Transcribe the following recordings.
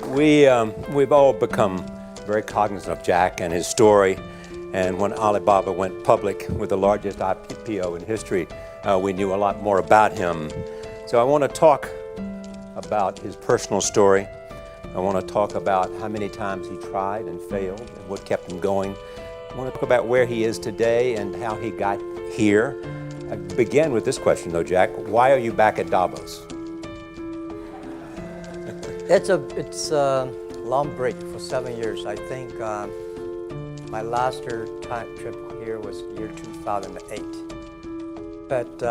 We've all become very cognizant of Jack and his story. And when Alibaba went public with the largest IPO in history, we knew a lot more about him. So I want to talk about his personal story. I want to talk about how many times he tried and failed and what kept him going. I want to talk about where he is today and how he got here. I begin with this question though, Jack. Why are you back at Davos? It's a long break for 7 years. I think my last trip here was year 2008. But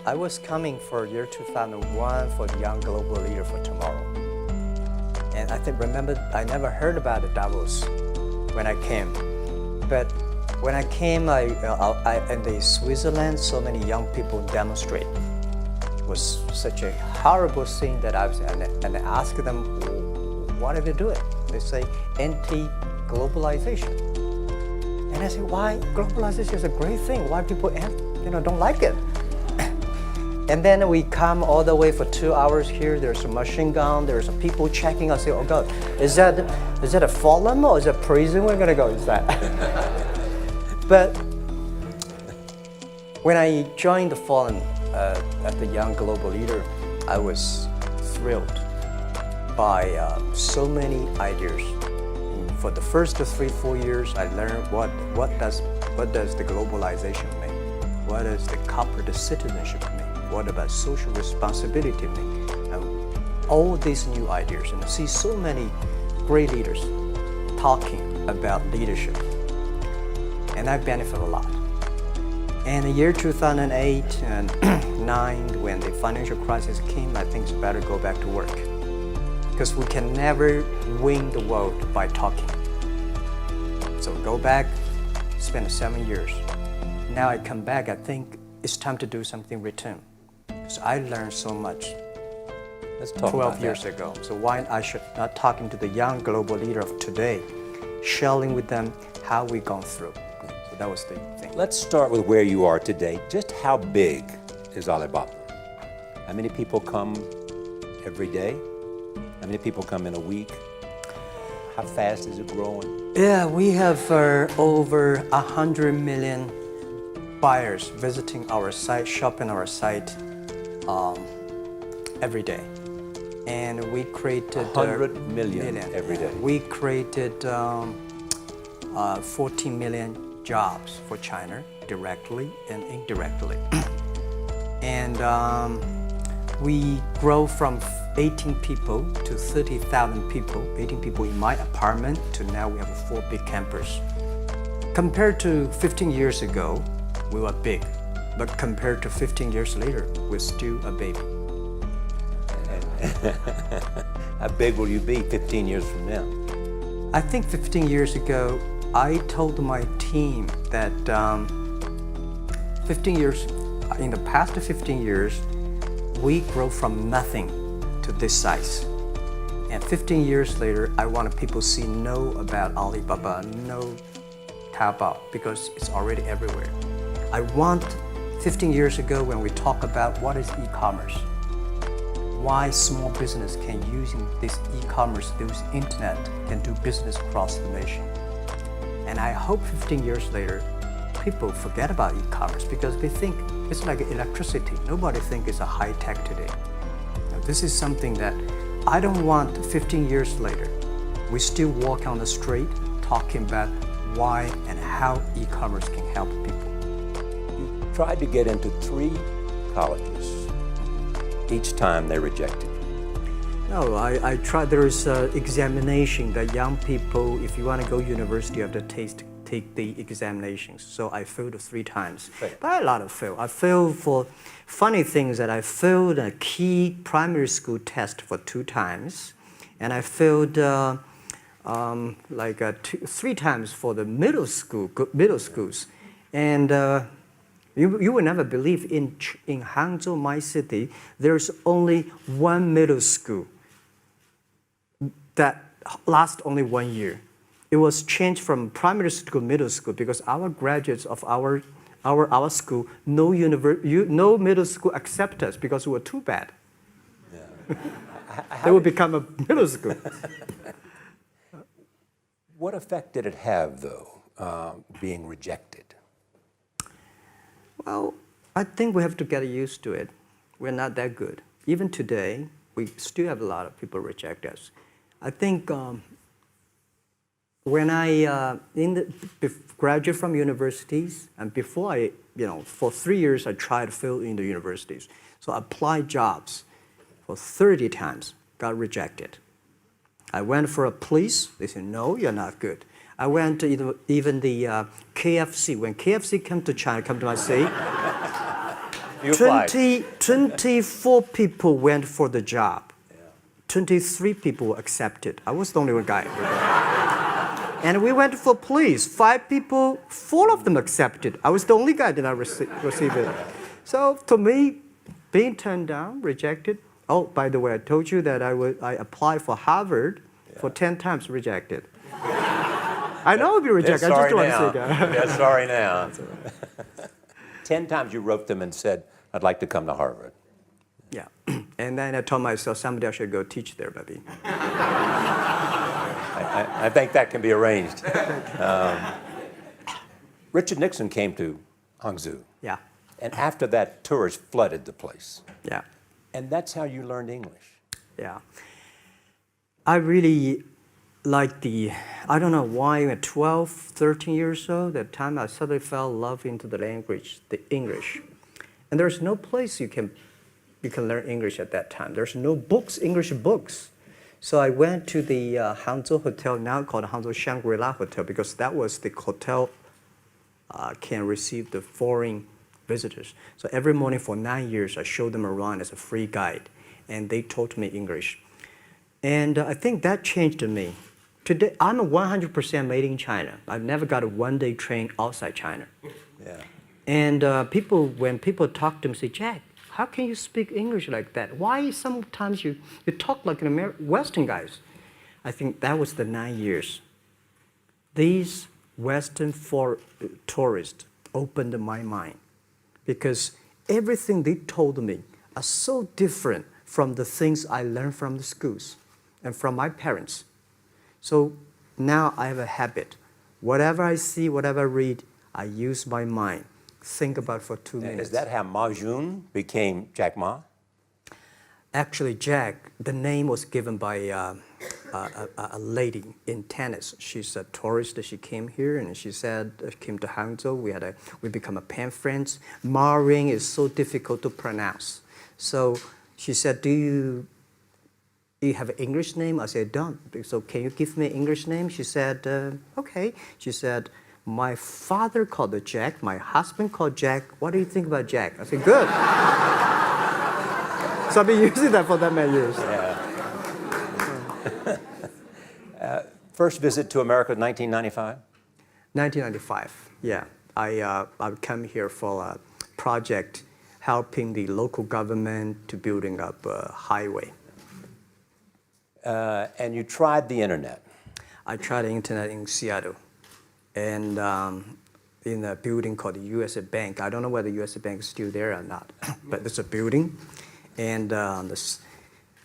I was coming for year 2001 for the Young Global Leader for Tomorrow. And remember, I never heard about the Davos when I came. But when I came, in the Switzerland, so many young people demonstrate. It was such a horrible thing that I asked them, why did they do it? They say anti-globalization. And I say, why? Globalization is a great thing. Why people don't like it? And then we come all the way for 2 hours here. There's a machine gun. There's people checking. I say, oh God, is that a forum or is it prison? We're gonna go inside. But when I joined the forum at the Young Global Leader, I was thrilled by so many ideas. For the first 3-4 years, I learned what does the globalization mean? What does the corporate citizenship mean? What about social responsibility mean? And all these new ideas, and I see so many great leaders talking about leadership, and I benefit a lot. And the year 2008 and 9, when the financial crisis came, I think it's better go back to work. Because we can never win the world by talking. So go back, spend 7 years. Now I come back, I think it's time to do something return. Because I learned so much 12 years ago. So why I should not talking to the young global leader of today, sharing with them how we've gone through. So that was the thing. Let's start with where you are today. Just how big is Alibaba? How many people come every day? How many people come in a week? How fast is it growing? Yeah, we have over 100 million buyers visiting our site, shopping our site every day. And we created 100 million every day. We created 14 million jobs for China, directly and indirectly. And we grow from 18 people to 30,000 people, 18 people in my apartment, to now we have 4 big campus. Compared to 15 years ago, we were big. But compared to 15 years later, we're still a baby. How big will you be 15 years from now? I think 15 years ago, I told my team that in the past 15 years, we grow from nothing to this size. And 15 years later, I want people to know about Alibaba, know Taobao, because it's already everywhere. I want 15 years ago when we talk about what is e-commerce, why small business can using this e-commerce, this internet, can do business across the nation. And I hope 15 years later, people forget about e-commerce because they think it's like electricity. Nobody thinks it's a high tech today. Now, this is something that I don't want 15 years later. We still walk on the street talking about why and how e-commerce can help people. You tried to get into 3 colleges. Each time they rejected you. No, I tried. There is an examination that young people, if you want to go to university, you have to take the examinations. So I failed 3 times. Right. But a lot of fail. I failed for funny things that I failed a key primary school test for 2 times. And I failed 3 times for the middle schools. And you will never believe in Hangzhou, my city, there's only 1 middle school that lasts only 1 year. It was changed from primary school to middle school because our graduates of our school, no middle school accept us because we were too bad. Yeah. They would become a middle school. What effect did it have, though, being rejected? Well, I think we have to get used to it. We're not that good. Even today, we still have a lot of people reject us. I think when I graduated from universities, and before I, for 3 years, I tried to fill in the universities. So I applied jobs for 30 times, got rejected. I went for a police, they said, no, you're not good. I went to even the KFC. When KFC came to China, come to my city, 24 people went for the job. 23 people were accepted. I was the only one guy. And we went for police. 5 people, 4 of them accepted. I was the only guy that did not receive it. So to me, being turned down, rejected. Oh, by the way, I told you that I applied for Harvard for 10 times, rejected. I know I'll be rejected. I just don't want to say that. Yeah, sorry now. 10 times you wrote them and said, I'd like to come to Harvard. Yeah. And then I told myself, someday I should go teach there, baby. I think that can be arranged. Richard Nixon came to Hangzhou. Yeah. And after that, tourists flooded the place. Yeah. And that's how you learned English. Yeah. I really like I don't know why at 12, 13 years old, that time I suddenly fell in love into the language, the English. And there's no place you can learn English at that time. There's no books, English books. So I went to the Hangzhou Hotel, now called Hangzhou Shangri-La Hotel, because that was the hotel can receive the foreign visitors. So every morning for 9 years, I showed them around as a free guide, and they taught me English. And I think that changed me. Today, I'm 100% made in China. I've never got a one-day train outside China. Yeah. And when people talk to me, say, Jack, how can you speak English like that? Why sometimes you talk like an Western guys? I think that was the 9 years. These Western tourists opened my mind, because everything they told me are so different from the things I learned from the schools and from my parents. So now I have a habit. Whatever I see, whatever I read, I use my mind. Think about for 2 minutes. Is that how Ma Jun became Jack Ma? Actually, Jack, the name was given by a lady in tennis. She's a tourist. She came here and she said, came to Hangzhou. We become a pen friends. Ma Ring is so difficult to pronounce. So she said, do you have an English name? I said, don't. So can you give me an English name? She said, okay. She said, my father called it Jack. My husband called Jack. What do you think about Jack? I said, good. So I've been using that for that many years. Yeah. First visit to America, 1995? 1995, yeah. I come here for a project helping the local government to building up a highway. And you tried the internet? I tried the internet in Seattle, and in a building called the U.S. Bank. I don't know whether the U.S. Bank is still there or not, but it's a building. And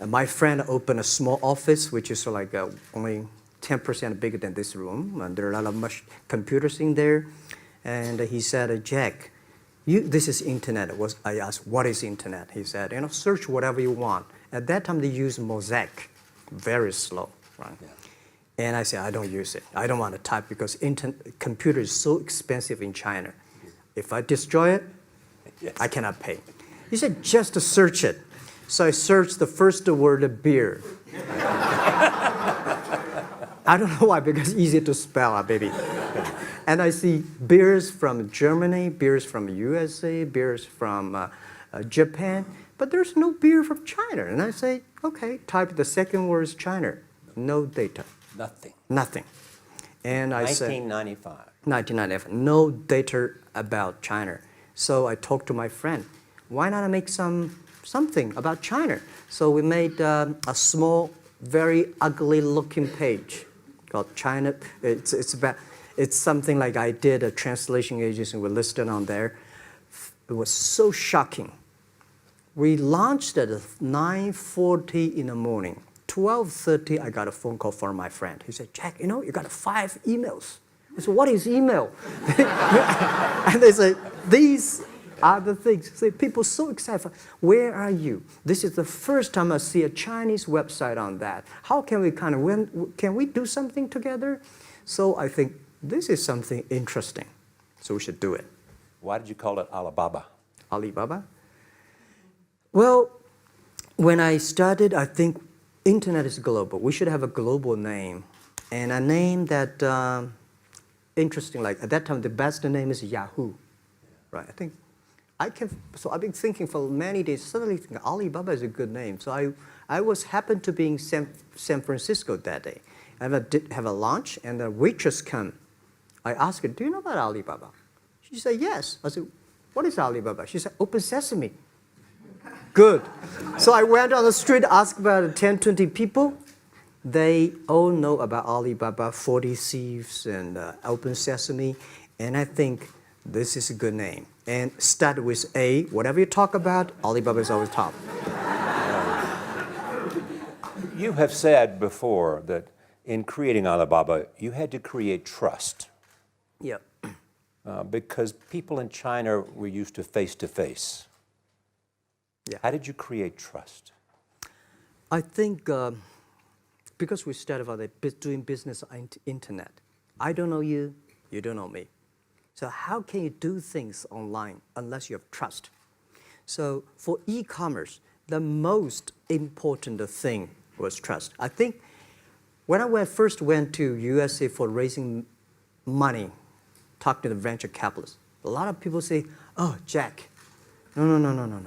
my friend opened a small office, which is like only 10% bigger than this room. And there are a lot of computers in there. And he said, Jack, this is internet. I asked, what is internet? He said, search whatever you want. At that time, they used Mosaic, very slow, right? Yeah. And I said, I don't use it. I don't want to type because computer is so expensive in China. If I destroy it, yes, I cannot pay. He said, just to search it. So I searched the first word, beer. I don't know why, because it's easy to spell, baby. And I see beers from Germany, beers from USA, beers from Japan, but there's no beer from China. And I say, okay, type the second word is China. No data. Nothing. Nothing. And I 1995. said, 1995, no data about China. So I talked to my friend, why not make something about China? So we made a small, very ugly looking page called China. It's something like I did a translation agency, we listed on there. It was so shocking. We launched at 9:40 in the morning. 12:30, I got a phone call from my friend. He said, Jack, you know, you got 5 emails. I said, what is email? And they said, these are the things. So people so excited. Where are you? This is the first time I see a Chinese website on that. How can we can we do something together? So I think this is something interesting. So we should do it. Why did you call it Alibaba? Alibaba? Well, when I started, I think internet is global. We should have a global name. And a name that, interesting, like at that time, the best name is Yahoo. Right? So I've been thinking for many days, suddenly thinking Alibaba is a good name. So I happened to be in San Francisco that day. I did have a lunch, and the waitress came. I asked her, do you know about Alibaba? She said, yes. I said, what is Alibaba? She said, Open Sesame. Good. So I went on the street, asked about 10, 20 people. They all know about Alibaba, 40 Thieves, and Open Sesame. And I think this is a good name. And start with A. Whatever you talk about, Alibaba is always top. You have said before that in creating Alibaba, you had to create trust. Yep. Because people in China were used to face-to-face. Yeah. How did you create trust? I think because we started out doing business on the internet. I don't know you, you don't know me. So how can you do things online unless you have trust? So for e-commerce, the most important thing was trust. I think when I first went to USA for raising money, talk to the venture capitalists, a lot of people say, oh, Jack, no.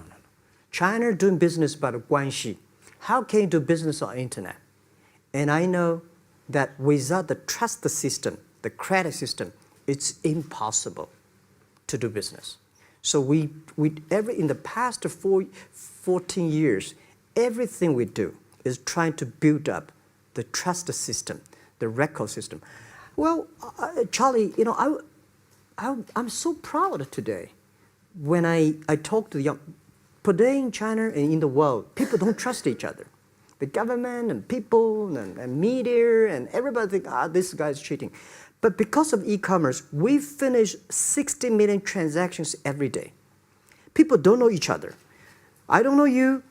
China doing business by the guanxi. How can you do business on the internet? And I know that without the trust system, the credit system, it's impossible to do business. So in the past 14 years, everything we do is trying to build up the trust system, the record system. Well, Charlie, you know, I'm so proud today when I talk to the young. Today in China and in the world, people don't trust each other. The government and people and media and everybody think, this guy's cheating. But because of e-commerce, we finish 60 million transactions every day. People don't know each other. I don't know you,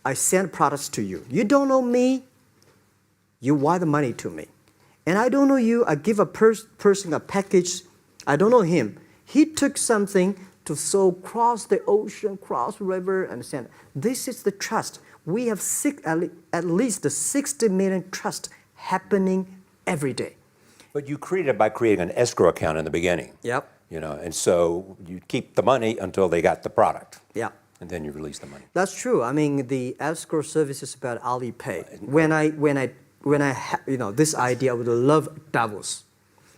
I send products to you. You don't know me, you wire the money to me. And I don't know you, I give a person a package, I don't know him. He took something to cross the ocean, cross the river, and send. This is the trust. We have at least 60 million trust happening every day. But you created it by creating an escrow account in the beginning. Yep. You know, and so you keep the money until they got the product. Yeah. And then you release the money. That's true. I mean, the escrow service is about Alipay. When I this idea, I would love Davos,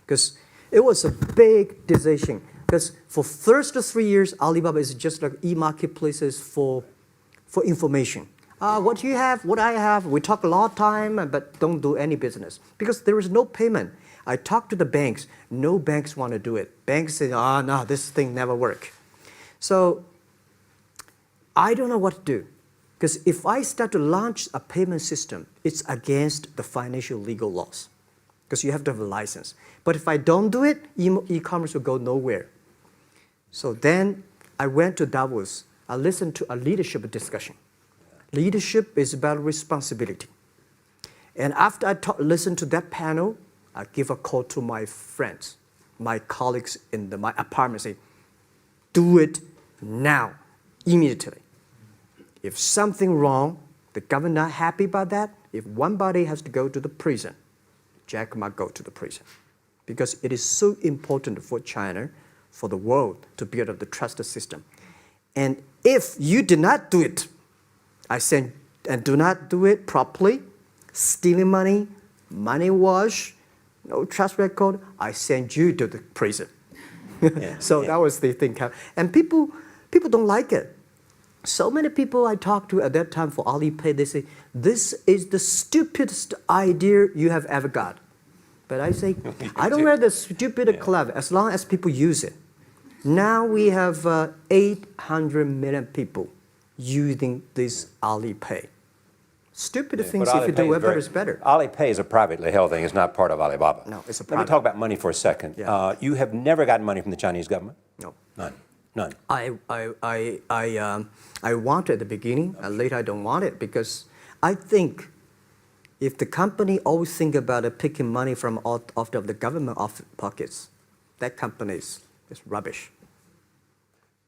because it was a big decision. Because for first 3 years, Alibaba is just like e-marketplaces for information. What you have, what I have, we talk a lot of time, but don't do any business. Because there is no payment. I talk to the banks. No banks want to do it. Banks say, no, this thing never work. So I don't know what to do. Because if I start to launch a payment system, it's against the financial legal laws. Because you have to have a license. But if I don't do it, e-commerce will go nowhere. So then I went to Davos. I listened to a leadership discussion. Leadership is about responsibility. And after I listened to that panel, I give a call to my friends, my colleagues in my apartment, say, do it now, immediately. If something wrong, the government not happy about that, if one body has to go to the prison, Jack might go to the prison. Because it is so important for China, for the world, to build up the trust system. And if you do not do it, and do not do it properly, stealing money, money wash, no trust record, I send you to the prison. That was the thing. And people don't like it. So many people I talked to at that time for Alipay, they say, this is the stupidest idea you have ever got. But I say, I don't wear the stupid clever as long as people use it. Now we have 800 million people using this Alipay. Stupid things But if you do Alipay it better is better. Alipay is a privately held thing. It's not part of Alibaba. No, it's a Let me private. talk about money for a second. Yeah. You have never gotten money from the Chinese government? No. None. None. I want it at the beginning, and later I don't want it because I think if the company always think about picking money from out of the government pockets, that company is rubbish.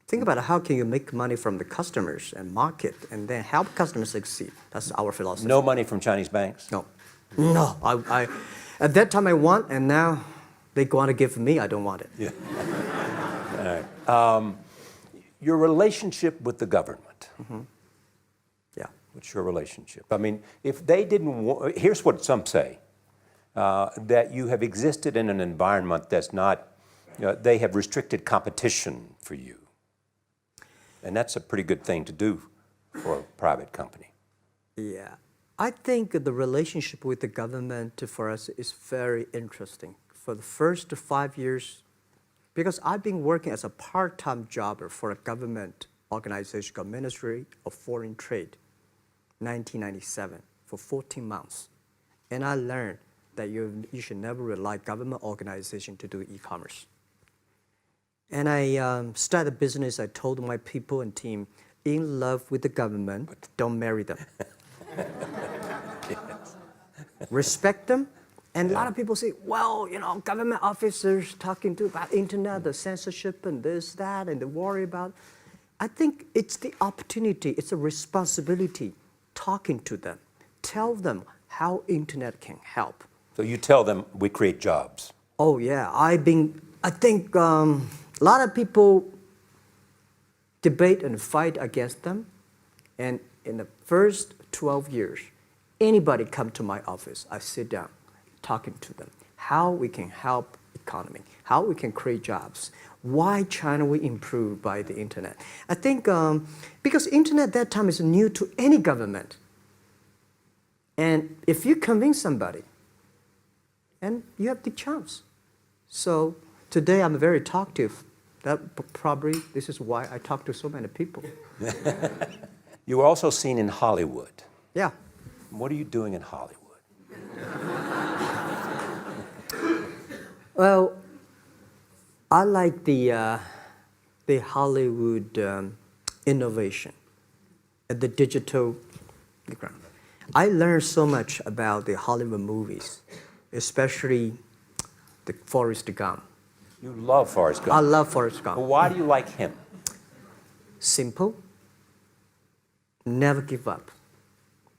Think about how can you make money from the customers and market and then help customers succeed. That's our philosophy. No money from Chinese banks? No. No. I at that time I want, and now they want to give me, I don't want it. Yeah. All right. Your relationship with the government. Mm-hmm. Yeah. What's your relationship? I mean, if they didn't want, here's what some say, that you have existed in an environment that's not, they have restricted competition for you. And that's a pretty good thing to do for a private company. Yeah. I think the relationship with the government for us is very interesting. For the first 5 years, because I've been working as a part-time jobber for a government organization called Ministry of Foreign Trade, 1997, for 14 months. And I learned that you should never rely on government organization to do e-commerce. And I started a business. I told my people and team, in love with the government, don't marry them. Yes. Respect them. And a lot of people say, well, government officers talking about internet, the censorship and this, that, and they worry about. I think it's the opportunity, it's a responsibility talking to them. Tell them how internet can help. So you tell them we create jobs. Oh yeah, I think a lot of people debate and fight against them. And in the first 12 years, anybody come to my office, I sit down, talking to them, how we can help economy, how we can create jobs, why China will improve by the internet. I think because internet at that time is new to any government. And if you convince somebody, and you have the chance. So today I'm very talkative. This is why I talk to so many people. You were also seen in Hollywood. Yeah. What are you doing in Hollywood? Well, I like the Hollywood innovation at the digital background. I learned so much about the Hollywood movies, especially the Forrest Gump. You love Forrest Gump. I love Forrest Gump. Well, why do you like him? Simple. Never give up.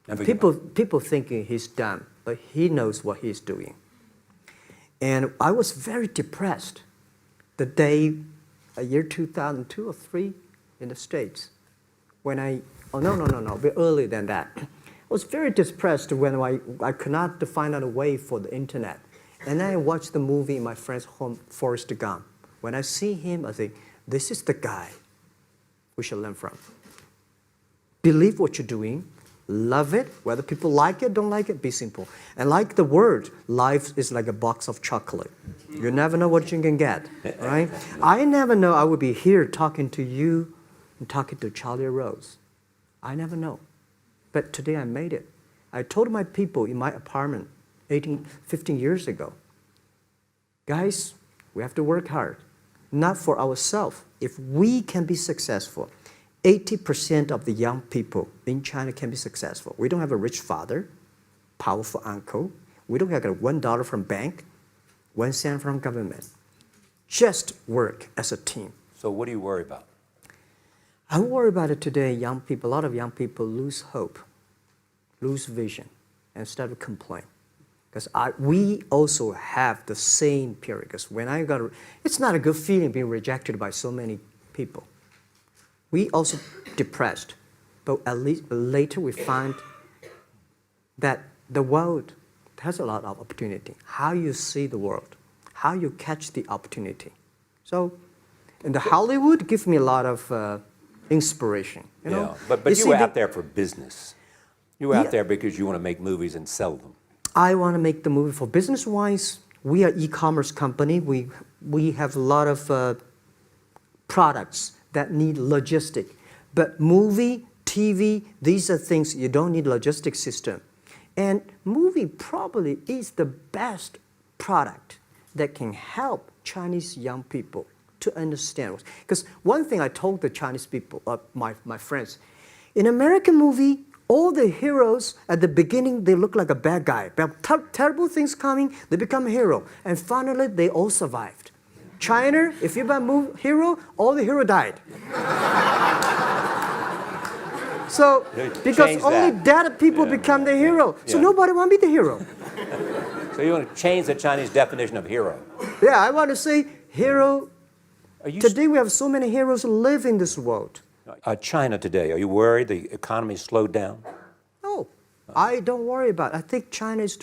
Never give up. People thinking he's done, but he knows what he's doing. And I was very depressed the day, year 2002 or 3 in the States, when a bit earlier than that. I was very depressed when I could not find out a way for the internet. And then I watched the movie in my friend's home, Forrest Gump. When I see him, I think, this is the guy we should learn from. Believe what you're doing, love it, whether people like it, don't like it, be simple. And like the word, life is like a box of chocolate. You never know what you can get, right? I never know I would be here talking to you and talking to Charlie Rose. I never know. But today I made it. I told my people in my apartment 15 years ago, guys, we have to work hard, not for ourselves. If we can be successful, 80% of the young people in China can be successful. We don't have a rich father, powerful uncle. We don't have $1 from bank, 1 cent from government. Just work as a team. So what do you worry about? I worry about it today. Young people, a lot of young people lose hope, lose vision, and start to complain. Because we also have the same period. Because when it's not a good feeling being rejected by so many people. We also depressed, but at least later we find that the world has a lot of opportunity. How you see the world, how you catch the opportunity. So, in the Hollywood gives me a lot of inspiration. You know? But you were out there for business. You were out there because you want to make movies and sell them. I want to make the movie for business-wise. We are e-commerce company. We have a lot of products that need logistic. But movie, TV, these are things you don't need logistic system. And movie probably is the best product that can help Chinese young people to understand. Because one thing I told the Chinese people, my friends, in American movie, all the heroes at the beginning, they look like a bad guy. Terrible things coming, they become a hero. And finally, they all survived. China, if you're a hero, all the hero died. So, because only dead people become the hero. So nobody want to be the hero. So you want to change the Chinese definition of hero? Yeah, I want to say hero. Today we have so many heroes live in this world. China today, are you worried the economy slowed down? No, I don't worry about it. I think China is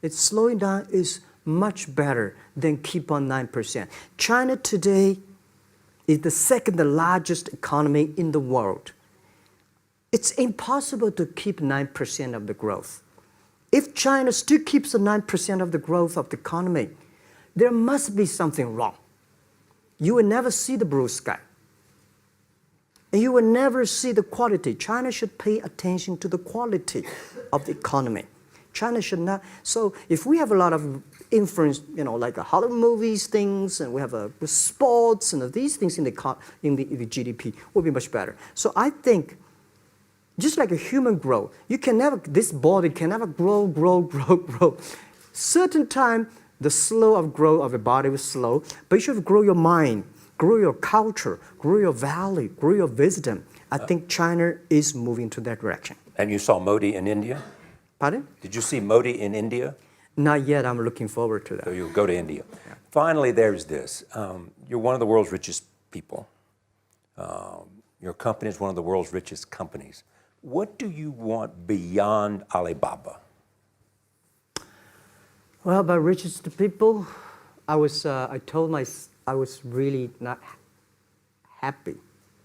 it's slowing down is much better than keep on 9%. China today is the second largest economy in the world. It's impossible to keep 9% of the growth. If China still keeps the 9% of the growth of the economy, there must be something wrong. You will never see the blue sky. And you will never see the quality. China should pay attention to the quality of the economy. China should not. So if we have a lot of influence, like Hollywood movies, things, and we have sports and these things in the GDP, will be much better. So I think, just like a human growth, this body can never grow. Certain time, the slow of growth of the body was slow, but you should grow your mind, grow your culture, grow your value, grow your wisdom. I think China is moving to that direction. And you saw Modi in India? Pardon? Did you see Modi in India? Not yet. I'm looking forward to that. So you'll go to India. Yeah. Finally, there's this. You're one of the world's richest people. Your company is one of the world's richest companies. What do you want beyond Alibaba? Well, by richest people, I was really not happy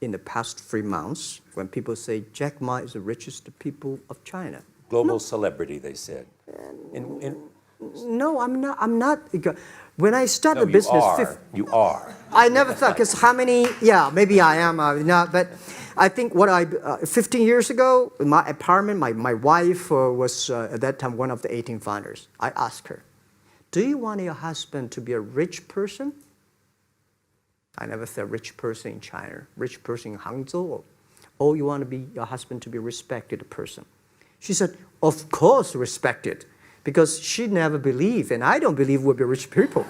in the past 3 months when people say Jack Ma is the richest people of China. Global celebrity, they said. No, I'm not. When I started business, you are. I never thought, because how many? Yeah, maybe I am. Not, but I think 15 years ago, in my apartment, my wife was at that time one of the 18 founders. I asked her, "Do you want your husband to be a rich person?" I never said rich person in China, rich person in Hangzhou, or you want your husband to be a respected person. She said, "Of course, respected." Because she never believed, and I don't believe we'll be rich people.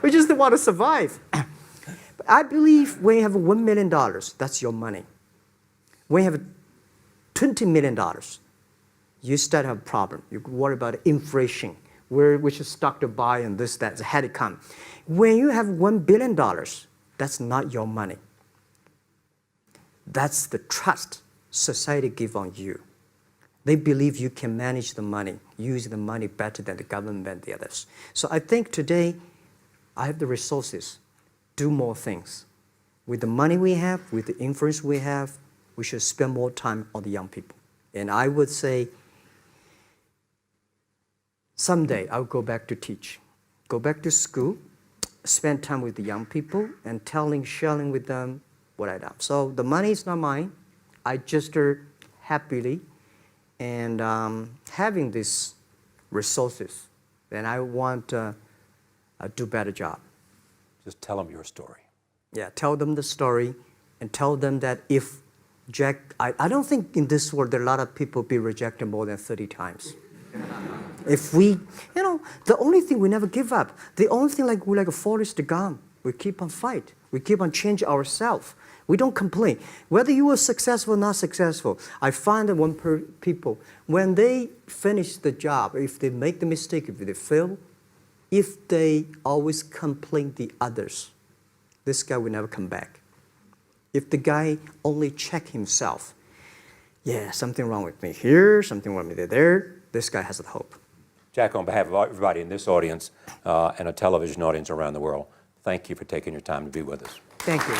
We just want to survive. But I believe when you have $1 million, that's your money. When you have $20 million, you start to have a problem. You worry about inflation, which stock to buy and this, that, had to come. When you have $1 billion, that's not your money. That's the trust society gives on you. They believe you can manage the money, use the money better than the government and the others. So I think today, I have the resources, do more things. With the money we have, with the influence we have, we should spend more time on the young people. And I would say, someday I'll go back to teach, go back to school, spend time with the young people, and sharing with them what I've done. So the money is not mine. I just happily and having these resources, then I want to do a better job. Just tell them your story. Yeah, tell them the story and tell them that if Jack, I don't think in this world there are a lot of people be rejected more than 30 times. If we, the only thing we never give up, the only thing we're like a Forrest Gump, we keep on fight. We keep on changing ourselves. We don't complain. Whether you are successful or not successful, I find that people, when they finish the job, if they make the mistake, if they fail, if they always complain the others, this guy will never come back. If the guy only check himself, yeah, something wrong with me here, something wrong with me there, this guy has the hope. Jack, on behalf of everybody in this audience and a television audience around the world, thank you for taking your time to be with us. Thank you.